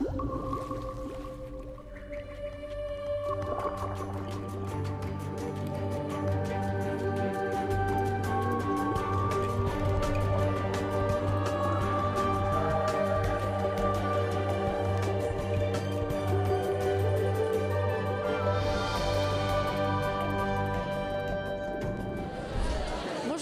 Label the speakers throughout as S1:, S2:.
S1: Bonjour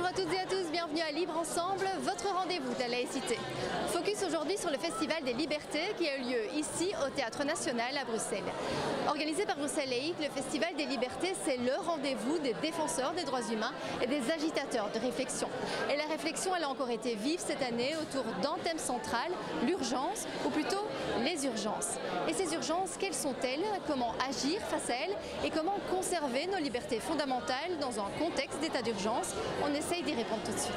S1: à toutes et à tous, bienvenue à Libre Ensemble, votre rendez-vous de la laïcité. Focus aujourd'hui sur le Festival des Libertés qui a eu lieu ici au Théâtre National à Bruxelles. Organisé par Bruxelles Laïque, le Festival des Libertés, c'est le rendez-vous des défenseurs des droits humains et des agitateurs de réflexion. Et la réflexion, elle a encore été vive cette année autour d'un thème central, l'urgence, ou plutôt les urgences. Et ces urgences, quelles sont-elles? Comment agir face à elles? Et comment conserver nos libertés fondamentales dans un contexte d'état d'urgence? On essaye d'y répondre tout de suite.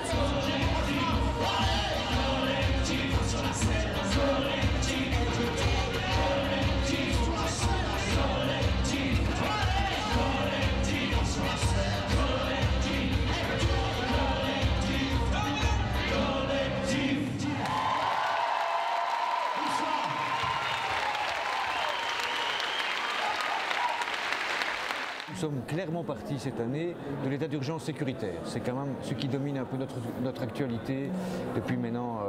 S2: Nous sommes clairement partis cette année de l'état d'urgence sécuritaire. C'est quand même ce qui domine un peu notre actualité depuis maintenant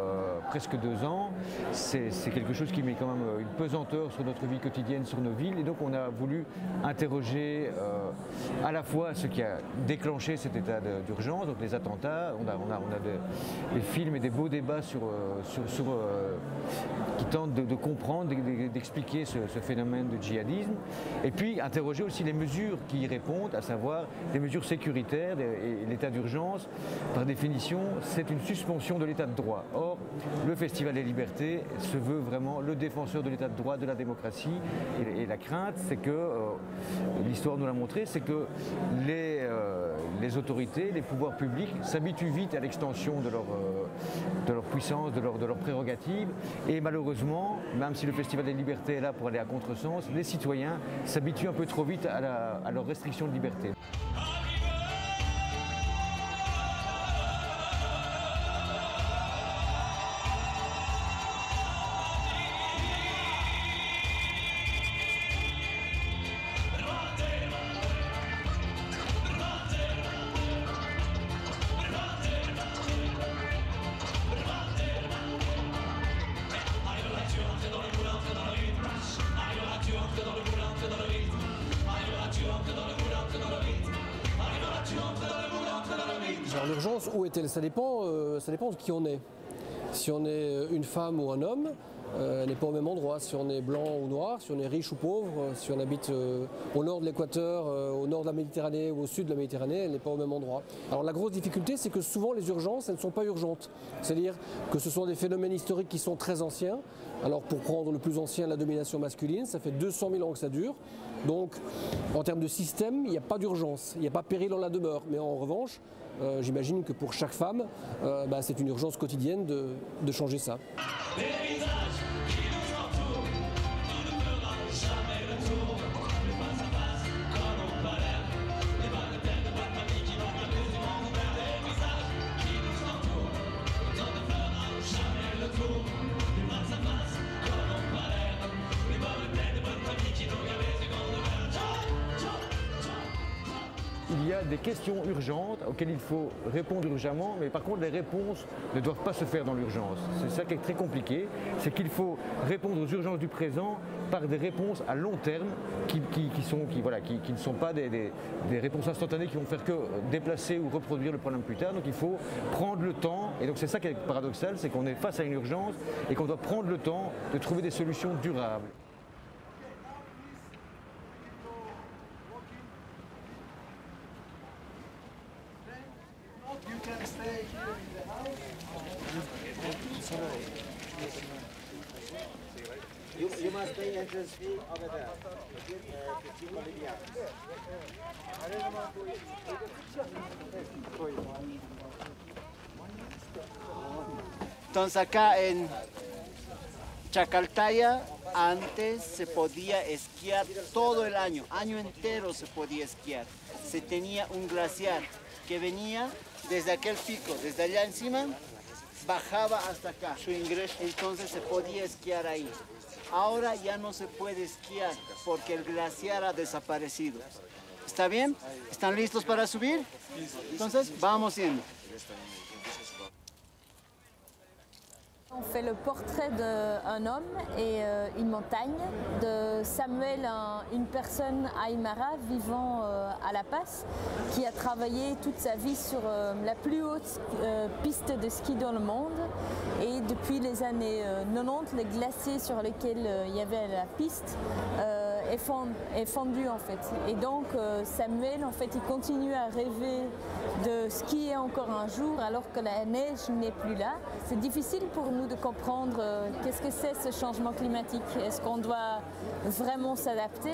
S2: presque 2 ans. C'est quelque chose qui met quand même une pesanteur sur notre vie quotidienne, sur nos villes. Et donc on a voulu interroger à la fois ce qui a déclenché cet état d'urgence, donc les attentats. On a des films et des beaux débats qui tentent de comprendre, d'expliquer ce phénomène de djihadisme. Et puis interroger aussi les mesures qui y répondent, à savoir des mesures sécuritaires. Et l'état d'urgence, par définition, c'est une suspension de l'état de droit. Or, le Festival des Libertés se veut vraiment le défenseur de l'état de droit, de la démocratie. Et la crainte, c'est que, l'histoire nous l'a montré, c'est que les autorités, les pouvoirs publics s'habituent vite à l'extension de leur puissance, de leurs prérogatives. Et malheureusement, même si le Festival des Libertés est là pour aller à contresens, les citoyens s'habituent un peu trop vite à leurs restrictions de liberté.
S3: Alors l'urgence, où est-elle? Ça dépend de qui on est. Si on est une femme ou un homme, elle n'est pas au même endroit. Si on est blanc ou noir, si on est riche ou pauvre, si on habite au nord de l'équateur, au nord de la Méditerranée ou au sud de la Méditerranée, elle n'est pas au même endroit. Alors la grosse difficulté, c'est que souvent les urgences, elles ne sont pas urgentes. C'est-à-dire que ce sont des phénomènes historiques qui sont très anciens. Alors pour prendre le plus ancien, la domination masculine, ça fait 200 000 ans que ça dure. Donc en termes de système, il n'y a pas d'urgence, il n'y a pas péril en la demeure. Mais en revanche, j'imagine que pour chaque femme, c'est une urgence quotidienne de changer ça.
S2: Il y a des questions urgentes auxquelles il faut répondre urgemment, mais par contre les réponses ne doivent pas se faire dans l'urgence. C'est ça qui est très compliqué, c'est qu'il faut répondre aux urgences du présent par des réponses à long terme qui ne sont pas des réponses instantanées qui vont faire que déplacer ou reproduire le problème plus tard. Donc il faut prendre le temps, et donc c'est ça qui est paradoxal, c'est qu'on est face à une urgence et qu'on doit prendre le temps de trouver des solutions durables.
S4: You can stay here in the house. You must pay entrance fee over there. 15 Bolivianos. Entonces acá en Chacaltaya antes se podía esquiar todo el año entero se podía esquiar. Se tenía un glaciar que venía desde aquel pico, desde allá encima, bajaba hasta acá, su ingreso, entonces se podía esquiar ahí. Ahora ya no se puede esquiar porque el glaciar ha desaparecido. ¿Está bien? ¿Están listos para subir? Entonces, vamos yendo.
S5: On fait le portrait d'un homme et une montagne, de Samuel, une personne aymara vivant à La Paz, qui a travaillé toute sa vie sur la plus haute piste de ski dans le monde. Et depuis les années 90, le glacier sur lequel il y avait la piste est fondu en fait. Et donc Samuel, en fait, il continue à rêver de skier encore un jour alors que la neige n'est plus là. C'est difficile pour nous de comprendre qu'est-ce que c'est ce changement climatique. Est-ce qu'on doit vraiment s'adapter?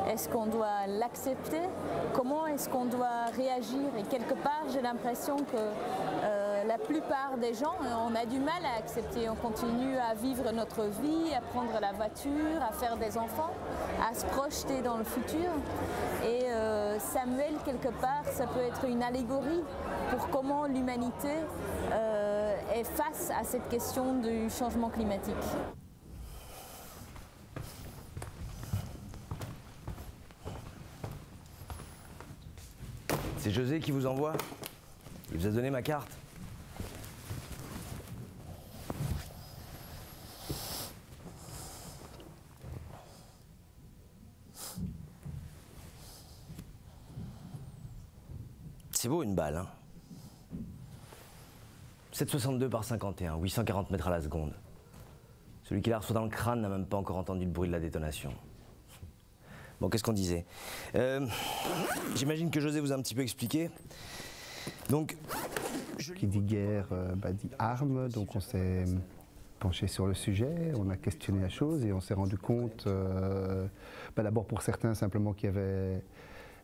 S5: Est-ce qu'on doit l'accepter? Comment est-ce qu'on doit réagir? Et quelque part, j'ai l'impression que la plupart des gens, on a du mal à accepter. On continue à vivre notre vie, à prendre la voiture, à faire des enfants, à se projeter dans le futur. Et Samuel, quelque part, ça peut être une allégorie pour comment l'humanité est face à cette question du changement climatique.
S6: C'est José qui vous envoie? Il vous a donné ma carte? C'est beau une balle, hein. 7,62 par 51, 840 mètres à la seconde. Celui qui la reçoit dans le crâne n'a même pas encore entendu le bruit de la détonation. Bon, qu'est-ce qu'on disait? J'imagine que José vous a un petit peu expliqué. Donc,
S7: qui dit guerre, dit armes, donc on s'est penché sur le sujet, on a questionné la chose et on s'est rendu compte, d'abord pour certains simplement qu'il y avait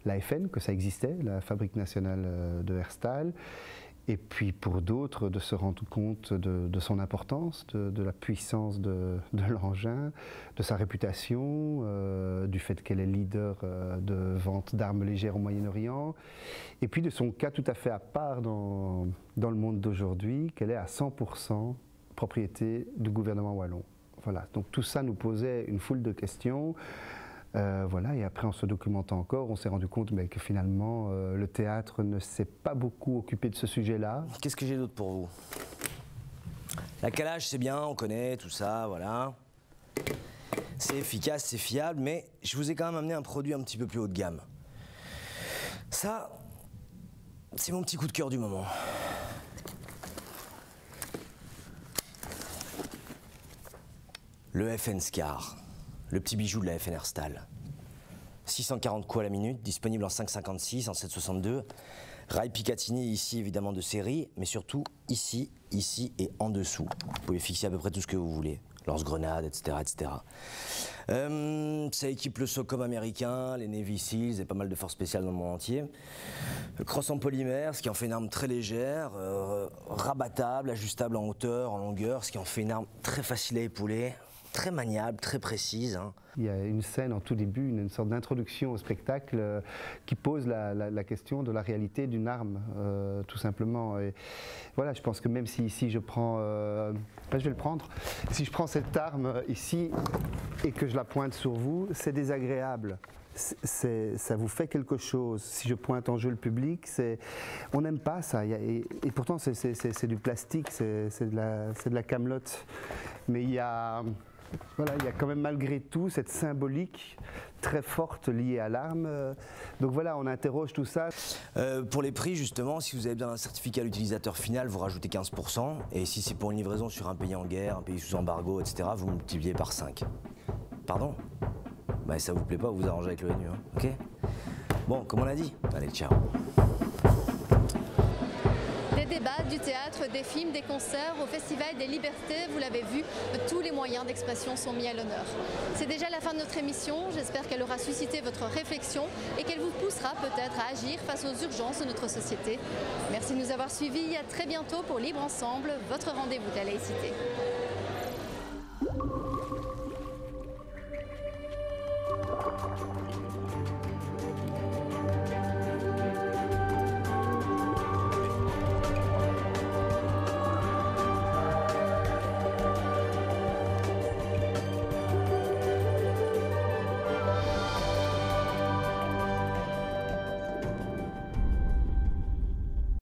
S7: la FN, que ça existait, la Fabrique nationale de Herstal, et puis pour d'autres de se rendre compte de son importance, de la puissance de l'engin, de sa réputation, du fait qu'elle est leader de vente d'armes légères au Moyen-Orient, et puis de son cas tout à fait à part dans le monde d'aujourd'hui, qu'elle est à 100% propriété du gouvernement wallon. Voilà, donc tout ça nous posait une foule de questions. Voilà, et après en se documentant encore, on s'est rendu compte que finalement le théâtre ne s'est pas beaucoup occupé de ce sujet-là.
S6: Qu'est-ce que j'ai d'autre pour vous? La calage, c'est bien, on connaît tout ça, voilà. C'est efficace, c'est fiable, mais je vous ai quand même amené un produit un petit peu plus haut de gamme. Ça, c'est mon petit coup de cœur du moment. Le FN Scar. Le petit bijou de la FN Herstal. 640 coups à la minute, disponible en 5,56, en 7,62. Rail Picatinny ici évidemment de série, mais surtout ici, ici et en dessous. Vous pouvez fixer à peu près tout ce que vous voulez. Lance-grenades, etc. etc. Ça équipe le SOCOM américain, les Navy Seals et pas mal de forces spéciales dans le monde entier. Le cross en polymère, ce qui en fait une arme très légère, rabattable, ajustable en hauteur, en longueur, ce qui en fait une arme très facile à épauler. Très maniable, très précise. Hein.
S7: Il y a une scène en tout début, une sorte d'introduction au spectacle qui pose la question de la réalité d'une arme, tout simplement. Et voilà, je pense que même si ici je prends, je vais le prendre, si je prends cette arme ici et que je la pointe sur vous, c'est désagréable. Ça vous fait quelque chose. Si je pointe en jeu le public, on n'aime pas ça. Et pourtant c'est du plastique, c'est de la camelote. Mais il y a quand même malgré tout cette symbolique très forte liée à l'arme. Donc voilà, on interroge tout ça.
S6: Pour les prix, justement, si vous avez besoin d'un certificat à l'utilisateur final, vous rajoutez 15%. Et si c'est pour une livraison sur un pays en guerre, un pays sous embargo, etc., vous multipliez par 5. Pardon? Bah, ça vous plaît pas, vous vous arrangez avec l'ONU, hein, ok? Bon, comme on a dit, allez, ciao.
S1: Des débats, du théâtre, des films, des concerts, au Festival des Libertés, vous l'avez vu, tous les moyens d'expression sont mis à l'honneur. C'est déjà la fin de notre émission, j'espère qu'elle aura suscité votre réflexion et qu'elle vous poussera peut-être à agir face aux urgences de notre société. Merci de nous avoir suivis, à très bientôt pour Libre Ensemble, votre rendez-vous de la laïcité.